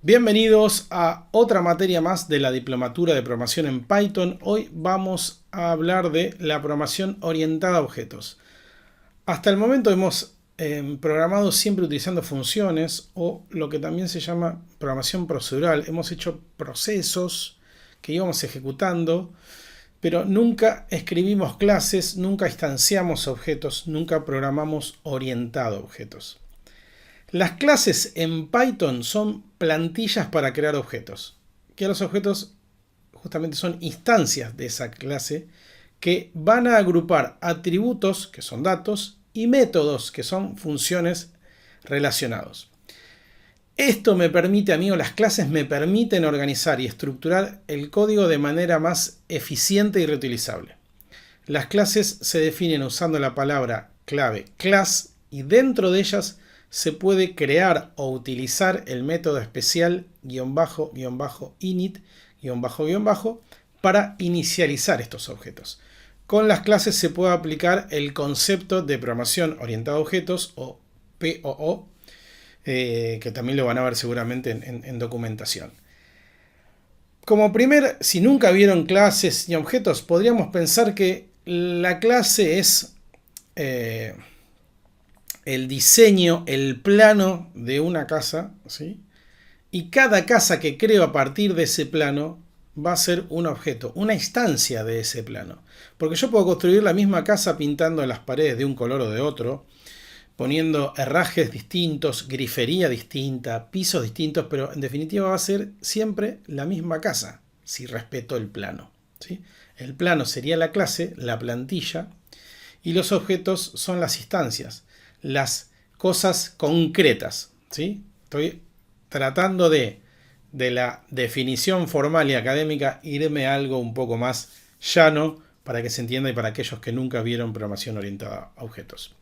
Bienvenidos a otra materia más de la diplomatura de programación en Python. Hoy vamos a hablar de la programación orientada a objetos. Hasta el momento hemos programado siempre utilizando funciones o lo que también se llama programación procedural. Hemos hecho procesos que íbamos ejecutando, pero nunca escribimos clases, nunca instanciamos objetos, nunca programamos orientado a objetos. Las clases en Python son plantillas para crear objetos, que los objetos justamente son instancias de esa clase que van a agrupar atributos, que son datos, y métodos, que son funciones relacionados. Esto me permite a mí, o las clases me permiten organizar y estructurar el código de manera más eficiente y reutilizable. Las clases se definen usando la palabra clave class y dentro de ellas se puede crear o utilizar el método especial --init para inicializar estos objetos. Con las clases se puede aplicar el concepto de programación orientada a objetos o POO, que también lo van a ver seguramente en documentación. Como si nunca vieron clases ni objetos, podríamos pensar que la clase es el diseño, el plano de una casa, ¿sí? Y cada casa que creo a partir de ese plano va a ser un objeto, una instancia de ese plano. Porque yo puedo construir la misma casa pintando las paredes de un color o de otro, poniendo herrajes distintos, grifería distinta, pisos distintos, pero en definitiva va a ser siempre la misma casa, si respeto el plano, ¿sí? El plano sería la clase, la plantilla, y los objetos son las instancias, las cosas concretas, ¿sí? Estoy tratando de la definición formal y académica irme a algo un poco más llano para que se entienda y para aquellos que nunca vieron programación orientada a objetos.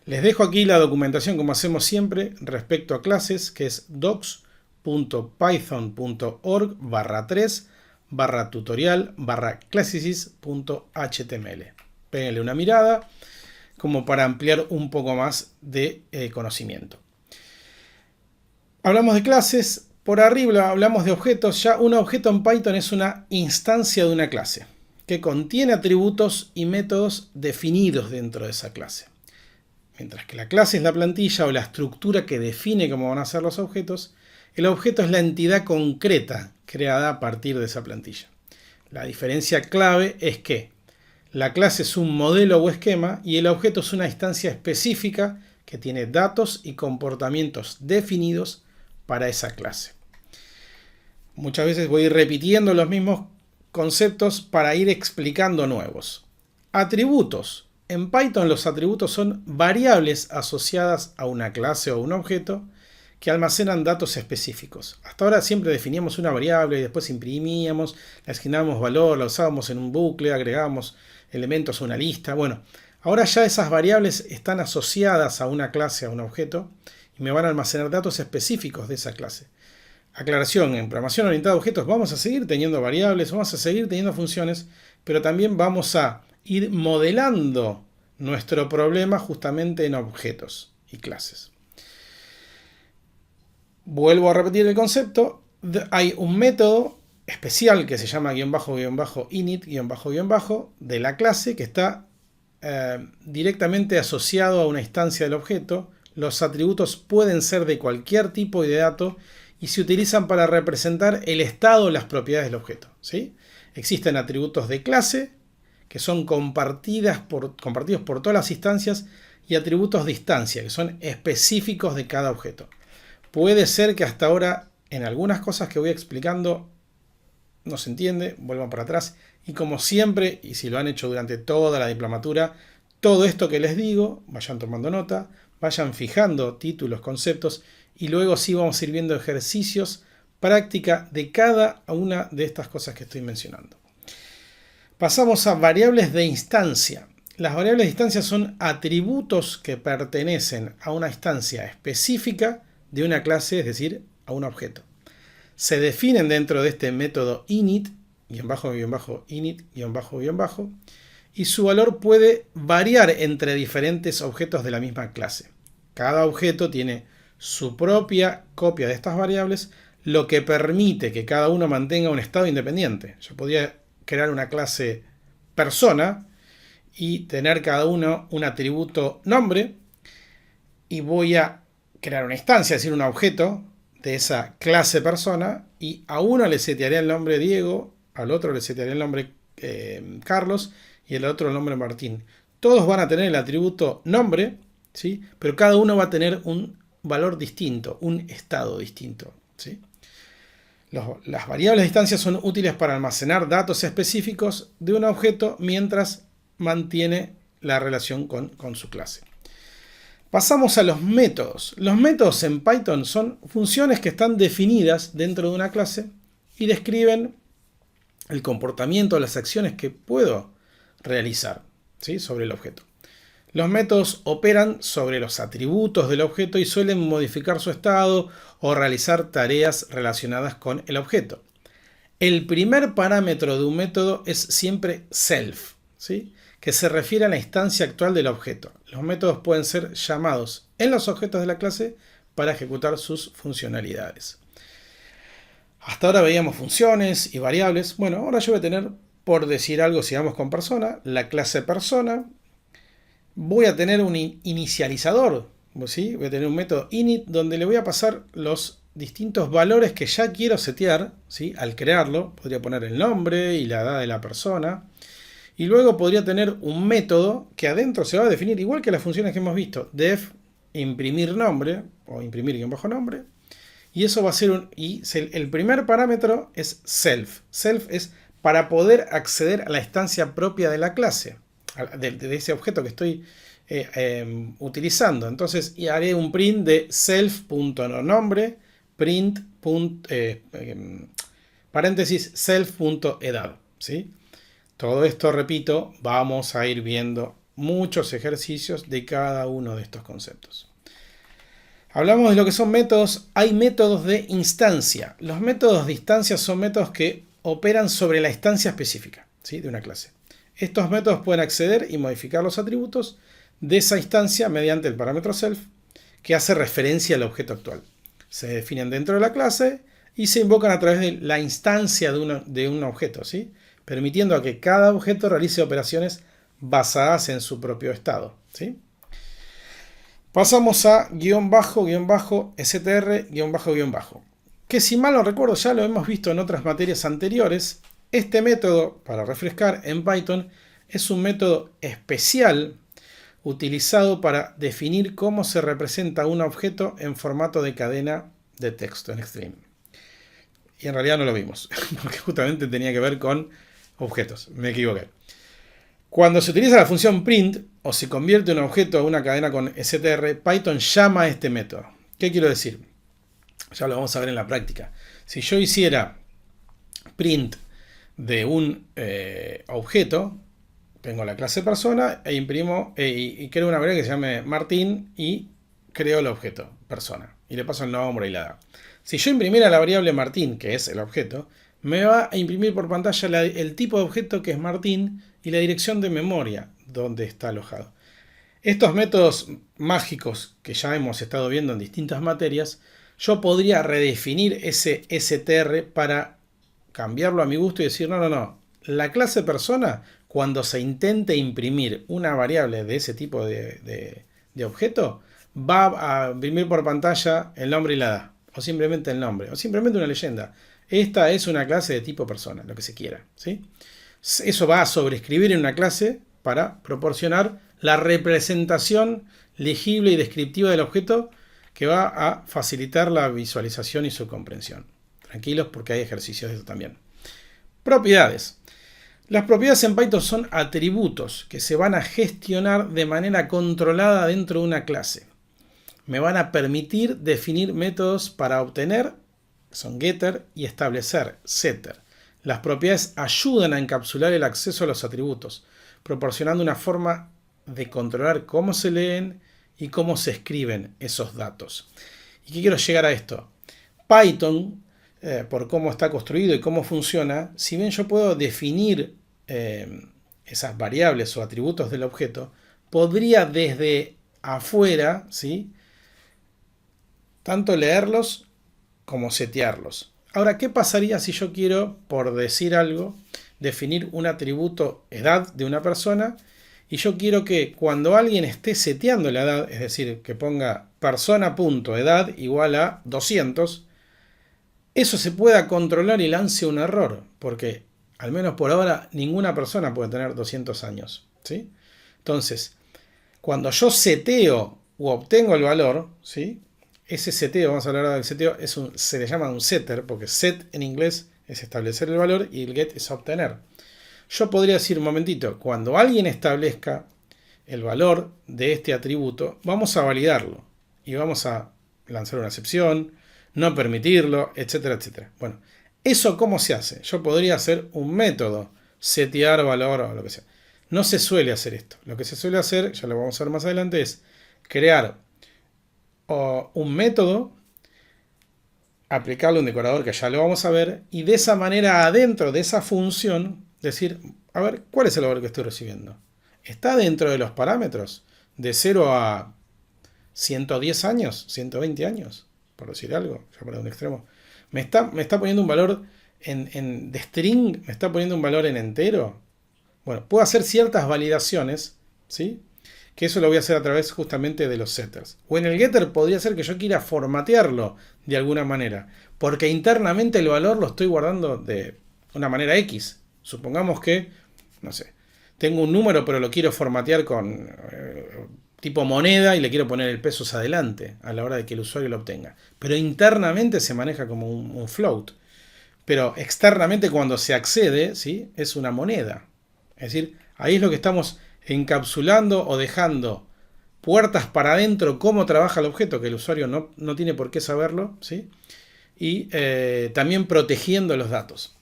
Les dejo aquí la documentación como hacemos siempre respecto a clases, que es docs.python.org/tutorial/classes.html. Péguenle una mirada como para ampliar un poco más de conocimiento. Hablamos de clases, por arriba hablamos de objetos. Ya un objeto en Python es una instancia de una clase que contiene atributos y métodos definidos dentro de esa clase. Mientras que la clase es la plantilla o la estructura que define cómo van a ser los objetos, el objeto es la entidad concreta creada a partir de esa plantilla. La diferencia clave es que la clase es un modelo o esquema y el objeto es una instancia específica que tiene datos y comportamientos definidos para esa clase. Muchas veces voy repitiendo los mismos conceptos para ir explicando nuevos. Atributos. En Python los atributos son variables asociadas a una clase o un objeto que almacenan datos específicos. Hasta ahora siempre definíamos una variable y después imprimíamos, le asignábamos valor, la usábamos en un bucle, agregábamos elementos a una lista. Bueno, ahora ya esas variables están asociadas a una clase, a un objeto, y me van a almacenar datos específicos de esa clase. Aclaración, en programación orientada a objetos vamos a seguir teniendo variables, vamos a seguir teniendo funciones, pero también vamos a ir modelando nuestro problema justamente en objetos y clases. Vuelvo a repetir el concepto. Hay un método especial que se llama --init de la clase que está directamente asociado a una instancia del objeto. Los atributos pueden ser de cualquier tipo y de dato y se utilizan para representar el estado o las propiedades del objeto, ¿sí? Existen atributos de clase que son compartidos por todas las instancias y atributos de instancia que son específicos de cada objeto. Puede ser que hasta ahora en algunas cosas que voy explicando no se entiende, vuelvan para atrás y como siempre, y si lo han hecho durante toda la diplomatura, todo esto que les digo, vayan tomando nota, vayan fijando títulos, conceptos y luego sí vamos a ir viendo ejercicios, práctica de cada una de estas cosas que estoy mencionando. Pasamos a variables de instancia. Las variables de instancia son atributos que pertenecen a una instancia específica de una clase, es decir, a un objeto. Se definen dentro de este método init, init, y su valor puede variar entre diferentes objetos de la misma clase. Cada objeto tiene su propia copia de estas variables, lo que permite que cada uno mantenga un estado independiente. Yo podría crear una clase persona y tener cada uno un atributo nombre, y voy a crear una instancia, es decir, un objeto de esa clase persona, y a uno le setearé el nombre Diego, al otro le setearé el nombre Carlos y al otro el nombre Martín. Todos van a tener el atributo nombre, ¿sí? Pero cada uno va a tener un valor distinto, un estado distinto, ¿sí? Las variables de instancia son útiles para almacenar datos específicos de un objeto mientras mantiene la relación con su clase. Pasamos a los métodos. Los métodos en Python son funciones que están definidas dentro de una clase y describen el comportamiento, las acciones que puedo realizar, ¿sí?, sobre el objeto. Los métodos operan sobre los atributos del objeto y suelen modificar su estado o realizar tareas relacionadas con el objeto. El primer parámetro de un método es siempre self, ¿sí?, que se refiere a la instancia actual del objeto. Los métodos pueden ser llamados en los objetos de la clase para ejecutar sus funcionalidades. Hasta ahora veíamos funciones y variables. Bueno, ahora yo voy a tener, por decir algo, si vamos con persona, la clase persona. Voy a tener un inicializador, ¿sí? Voy a tener un método init donde le voy a pasar los distintos valores que ya quiero setear, ¿sí? Al crearlo, podría poner el nombre y la edad de la persona. Y luego podría tener un método que adentro se va a definir, igual que las funciones que hemos visto, def imprimir nombre o imprimir guión bajo nombre. Y eso va a ser el primer parámetro es self. Self es para poder acceder a la instancia propia de la clase, de ese objeto que estoy utilizando. Entonces haré un print de self.nombre, print, paréntesis, self.edad, ¿sí? Todo esto, repito, vamos a ir viendo muchos ejercicios de cada uno de estos conceptos. Hablamos de lo que son métodos. Hay métodos de instancia. Los métodos de instancia son métodos que operan sobre la instancia específica, ¿sí?, de una clase. Estos métodos pueden acceder y modificar los atributos de esa instancia mediante el parámetro self, que hace referencia al objeto actual. Se definen dentro de la clase y se invocan a través de la instancia de un objeto, ¿sí?, permitiendo a que cada objeto realice operaciones basadas en su propio estado, ¿sí? Pasamos a guión bajo, str, guión bajo, que si mal no recuerdo ya lo hemos visto en otras materias anteriores. Este método, para refrescar, en Python es un método especial utilizado para definir cómo se representa un objeto en formato de cadena de texto en string. Y en realidad no lo vimos, porque justamente tenía que ver con objetos, me equivoqué. Cuando se utiliza la función print o se convierte un objeto a una cadena con str, Python llama a este método. ¿Qué quiero decir? Ya lo vamos a ver en la práctica. Si yo hiciera print de un objeto, tengo la clase persona e imprimo y creo una variable que se llame Martín y creo el objeto persona y le paso el nombre y la edad. Si yo imprimiera la variable Martín, que es el objeto, me va a imprimir por pantalla el tipo de objeto, que es Martín, y la dirección de memoria donde está alojado. Estos métodos mágicos que ya hemos estado viendo en distintas materias, yo podría redefinir ese str para cambiarlo a mi gusto y decir, no. La clase persona, cuando se intente imprimir una variable de ese tipo de objeto, va a imprimir por pantalla el nombre y la edad, o simplemente el nombre, o simplemente una leyenda. Esta es una clase de tipo persona, lo que se quiera, ¿sí? Eso va a sobreescribir en una clase para proporcionar la representación legible y descriptiva del objeto, que va a facilitar la visualización y su comprensión. Tranquilos, porque hay ejercicios de eso también. Propiedades. Las propiedades en Python son atributos que se van a gestionar de manera controlada dentro de una clase. Me van a permitir definir métodos para obtener, son getter, y establecer, setter. Las propiedades ayudan a encapsular el acceso a los atributos, proporcionando una forma de controlar cómo se leen y cómo se escriben esos datos. ¿Y qué quiero llegar a esto? Python, por cómo está construido y cómo funciona, si bien yo puedo definir esas variables o atributos del objeto, podría desde afuera, ¿sí?, tanto leerlos como setearlos. Ahora, ¿qué pasaría si yo quiero, por decir algo, definir un atributo edad de una persona y yo quiero que cuando alguien esté seteando la edad, es decir, que ponga persona.edad igual a 200, eso se pueda controlar y lance un error, porque al menos por ahora ninguna persona puede tener 200 años, ¿sí? Entonces, cuando yo seteo o obtengo el valor, ¿sí? Ese seteo, vamos a hablar del seteo, se le llama un setter, porque set en inglés es establecer el valor y el get es obtener. Yo podría decir, un momentito, cuando alguien establezca el valor de este atributo, vamos a validarlo y vamos a lanzar una excepción, no permitirlo, etcétera, etcétera. Bueno, ¿eso cómo se hace? Yo podría hacer un método, setear valor o lo que sea. No se suele hacer esto. Lo que se suele hacer, ya lo vamos a ver más adelante, es crear un método, aplicarle un decorador que ya lo vamos a ver, y de esa manera adentro de esa función decir, a ver, ¿cuál es el valor que estoy recibiendo? ¿Está dentro de los parámetros? ¿De 0 a 110 años? ¿120 años? Por decir algo, ya por un extremo. ¿Me está poniendo un valor de string? ¿Me está poniendo un valor en entero? Bueno, puedo hacer ciertas validaciones, ¿sí? Que eso lo voy a hacer a través justamente de los setters. O en el getter podría ser que yo quiera formatearlo de alguna manera, porque internamente el valor lo estoy guardando de una manera X. Supongamos que, no sé, tengo un número pero lo quiero formatear con tipo moneda y le quiero poner el pesos adelante a la hora de que el usuario lo obtenga. Pero internamente se maneja como un float. Pero externamente cuando se accede, ¿sí? Es una moneda. Es decir, ahí es lo que estamos encapsulando o dejando puertas para adentro cómo trabaja el objeto, que el usuario no tiene por qué saberlo, ¿sí? Y también protegiendo los datos.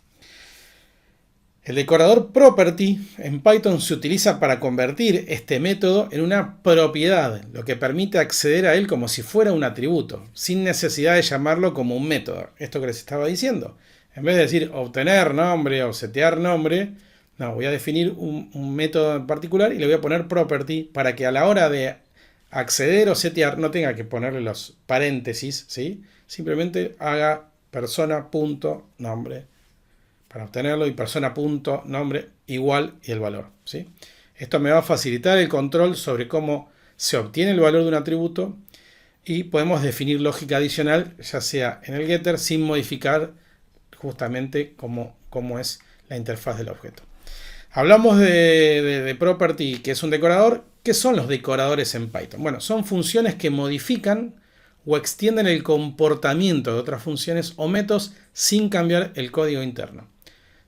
El decorador property en Python se utiliza para convertir este método en una propiedad, lo que permite acceder a él como si fuera un atributo, sin necesidad de llamarlo como un método. Esto que les estaba diciendo. En vez de decir obtener nombre o setear nombre, no, voy a definir un método en particular y le voy a poner property para que a la hora de acceder o setear no tenga que ponerle los paréntesis, ¿sí? Simplemente haga persona.nombre para obtenerlo y persona.nombre igual y el valor, ¿sí? Esto me va a facilitar el control sobre cómo se obtiene el valor de un atributo y podemos definir lógica adicional, ya sea en el getter, sin modificar justamente cómo es la interfaz del objeto. Hablamos de property, que es un decorador. ¿Qué son los decoradores en Python? Bueno, son funciones que modifican o extienden el comportamiento de otras funciones o métodos sin cambiar el código interno.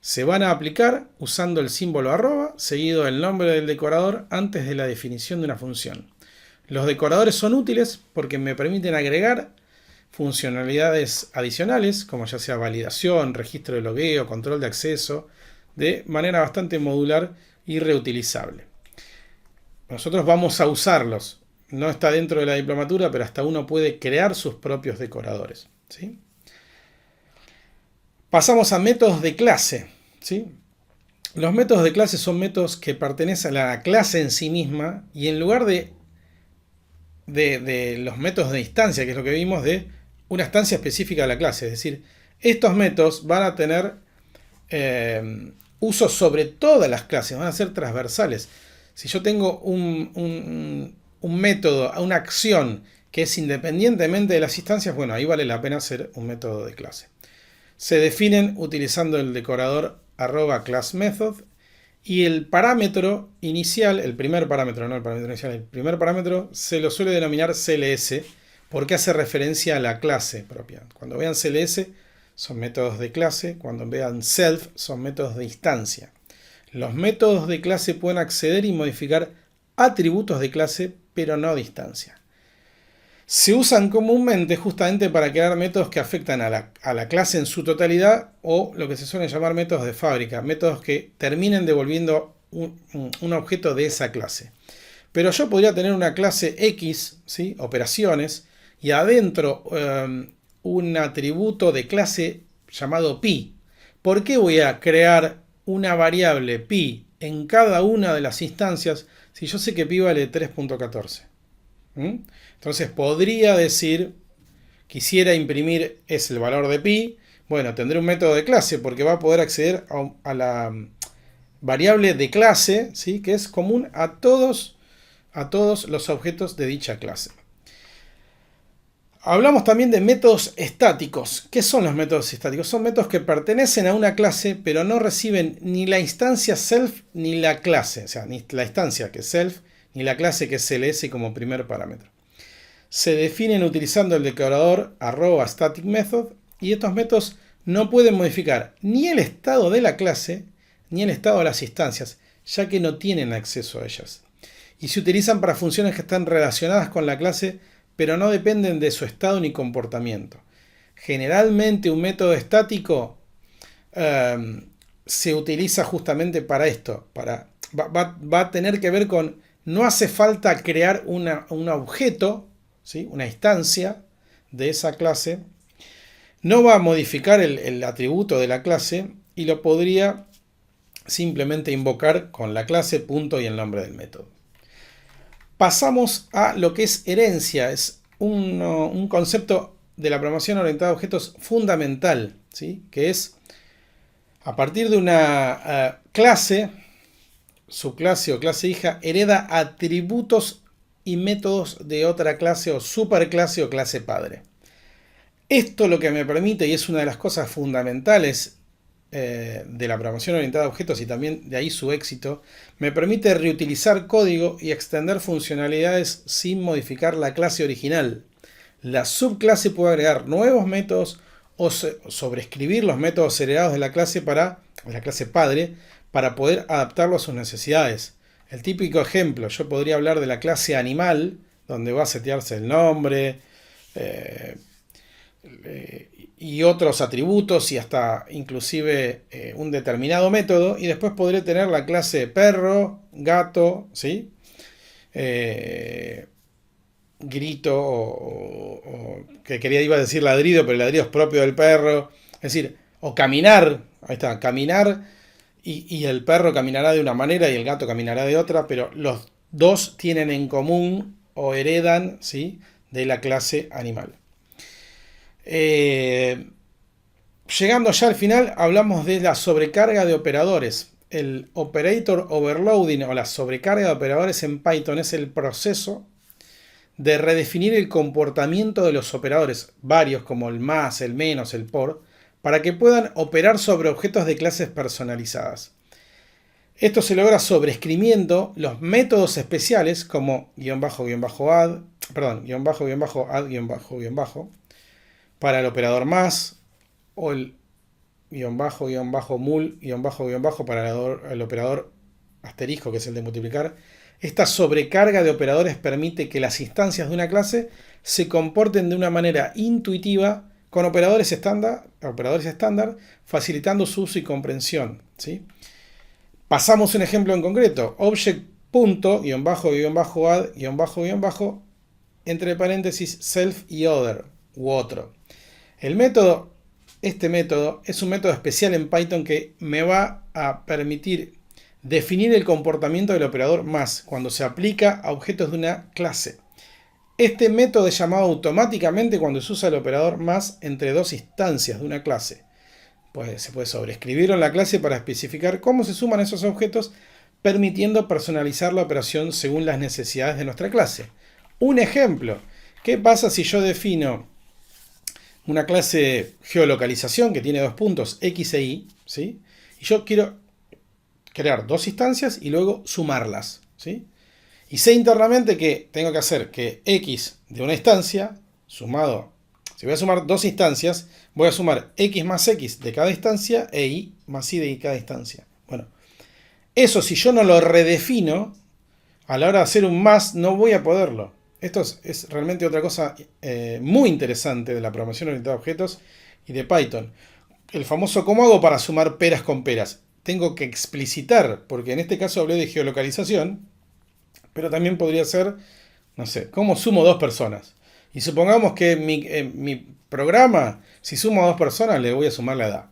Se van a aplicar usando el símbolo arroba seguido del nombre del decorador antes de la definición de una función. Los decoradores son útiles porque me permiten agregar funcionalidades adicionales, como ya sea validación, registro de logueo, control de acceso, de manera bastante modular y reutilizable. Nosotros vamos a usarlos. No está dentro de la diplomatura, pero hasta uno puede crear sus propios decoradores, ¿sí? Pasamos a métodos de clase, ¿sí? Los métodos de clase son métodos que pertenecen a la clase en sí misma y en lugar de los métodos de instancia, que es lo que vimos, de una instancia específica de la clase. Es decir, estos métodos van a tener uso sobre todas las clases, van a ser transversales. Si yo tengo un método, una acción que es independientemente de las instancias, bueno, ahí vale la pena hacer un método de clase. Se definen utilizando el decorador @classMethod y el parámetro inicial, el primer parámetro, no el parámetro inicial, el primer parámetro se lo suele denominar CLS porque hace referencia a la clase propia. Cuando vean CLS son métodos de clase, cuando vean self son métodos de instancia. Los métodos de clase pueden acceder y modificar atributos de clase, pero no de instancia. Se usan comúnmente justamente para crear métodos que afectan a la clase en su totalidad o lo que se suelen llamar métodos de fábrica, métodos que terminen devolviendo un objeto de esa clase. Pero yo podría tener una clase X, ¿sí? Operaciones, y adentro un atributo de clase llamado pi. ¿Por qué voy a crear una variable pi en cada una de las instancias si yo sé que pi vale 3.14? Entonces podría decir quisiera imprimir es el valor de pi, bueno, tendré un método de clase porque va a poder acceder a la variable de clase, ¿sí? Que es común a todos los objetos de dicha clase. Hablamos también de métodos estáticos. ¿Qué son los métodos estáticos? Son métodos que pertenecen a una clase, pero no reciben ni la instancia self ni la clase. O sea, ni la instancia que es self, ni la clase que es cls como primer parámetro. Se definen utilizando el declarador @staticMethod y estos métodos no pueden modificar ni el estado de la clase ni el estado de las instancias, ya que no tienen acceso a ellas. Y se utilizan para funciones que están relacionadas con la clase, pero no dependen de su estado ni comportamiento. Generalmente un método estático se utiliza justamente para esto. Va a tener que ver con, no hace falta crear un objeto, ¿sí? Una instancia de esa clase. No va a modificar el atributo de la clase y lo podría simplemente invocar con la clase, punto y el nombre del método. Pasamos a lo que es herencia. Es un concepto de la programación orientada a objetos fundamental, ¿sí? Que es a partir de una clase, subclase o clase hija, hereda atributos y métodos de otra clase o superclase o clase padre. Esto lo que me permite, y es una de las cosas fundamentales de la programación orientada a objetos y también de ahí su éxito, me permite reutilizar código y extender funcionalidades sin modificar la clase original. La subclase puede agregar nuevos métodos o sobreescribir los métodos heredados de la clase padre para poder adaptarlo a sus necesidades. El típico ejemplo, yo podría hablar de la clase animal, donde va a setearse el nombre, y otros atributos y hasta inclusive un determinado método, y después podré tener la clase perro, gato, ¿sí? Grito o que iba a decir ladrido, pero el ladrido es propio del perro, es decir, o caminar, ahí está, caminar, y el perro caminará de una manera y el gato caminará de otra, pero los dos tienen en común o heredan, ¿sí? De la clase animal. Llegando ya al final, hablamos de la sobrecarga de operadores. El operator overloading o la sobrecarga de operadores en Python es el proceso de redefinir el comportamiento de los operadores, varios como el más, el menos, el por, para que puedan operar sobre objetos de clases personalizadas. Esto se logra sobreescribiendo los métodos especiales como --add, para el operador más, o el --mul, para el operador asterisco, que es el de multiplicar. Esta sobrecarga de operadores permite que las instancias de una clase se comporten de una manera intuitiva con operadores estándar, facilitando su uso y comprensión, ¿sí? Pasamos un ejemplo en concreto. Object._add_, entre paréntesis, self y other, u otro. Este método es un método especial en Python que me va a permitir definir el comportamiento del operador más cuando se aplica a objetos de una clase. Este método es llamado automáticamente cuando se usa el operador más entre dos instancias de una clase. Pues se puede sobreescribirlo en la clase para especificar cómo se suman esos objetos, permitiendo personalizar la operación según las necesidades de nuestra clase. Un ejemplo, ¿qué pasa si yo defino una clase geolocalización que tiene dos puntos, X e Y, ¿sí? Y yo quiero crear dos instancias y luego sumarlas, ¿sí? Y sé internamente que tengo que hacer que X de una instancia, sumado, si voy a sumar dos instancias, voy a sumar X más X de cada instancia e Y más Y de cada instancia. Bueno, eso si yo no lo redefino, a la hora de hacer un más no voy a poderlo. Esto es realmente otra cosa muy interesante de la programación orientada a objetos y de Python. El famoso ¿cómo hago para sumar peras con peras? Tengo que explicitar, porque en este caso hablé de geolocalización, pero también podría ser, no sé, ¿cómo sumo dos personas? Y supongamos que mi programa, si sumo a dos personas, le voy a sumar la edad.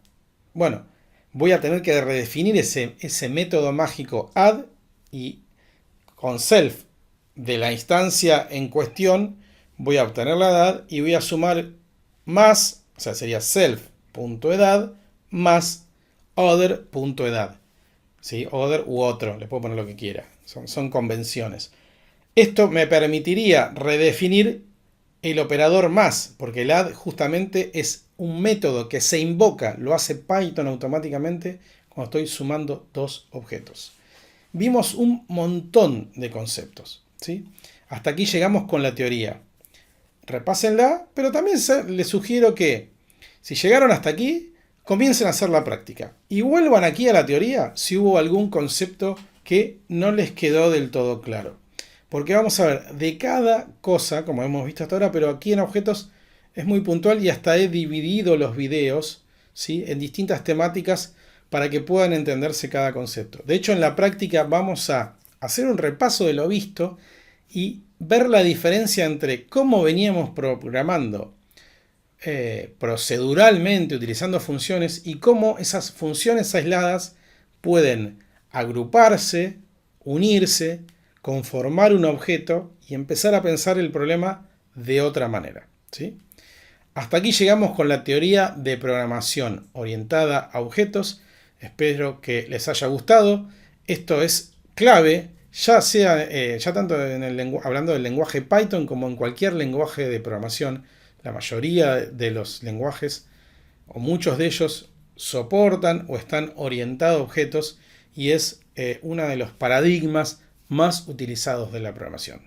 Bueno, voy a tener que redefinir ese método mágico add y con self de la instancia en cuestión voy a obtener la edad y voy a sumar más, o sea, sería self.edad más other.edad. ¿Sí? Other u otro, le puedo poner lo que quiera. Son convenciones. Esto me permitiría redefinir el operador más, porque el add justamente es un método que se invoca, lo hace Python automáticamente cuando estoy sumando dos objetos. Vimos un montón de conceptos, ¿sí? Hasta aquí llegamos con la teoría. Repásenla, pero también les sugiero que si llegaron hasta aquí, comiencen a hacer la práctica y vuelvan aquí a la teoría si hubo algún concepto que no les quedó del todo claro. Porque vamos a ver de cada cosa, como hemos visto hasta ahora, pero aquí en objetos es muy puntual y hasta he dividido los videos, ¿sí?, en distintas temáticas para que puedan entenderse cada concepto. De hecho, en la práctica vamos a hacer un repaso de lo visto y ver la diferencia entre cómo veníamos programando proceduralmente utilizando funciones y cómo esas funciones aisladas pueden agruparse, unirse, conformar un objeto y empezar a pensar el problema de otra manera, ¿sí? Hasta aquí llegamos con la teoría de programación orientada a objetos. Espero que les haya gustado. Esto es clave, ya tanto hablando del lenguaje Python como en cualquier lenguaje de programación. La mayoría de los lenguajes, o muchos de ellos, soportan o están orientados a objetos y es uno de los paradigmas más utilizados de la programación.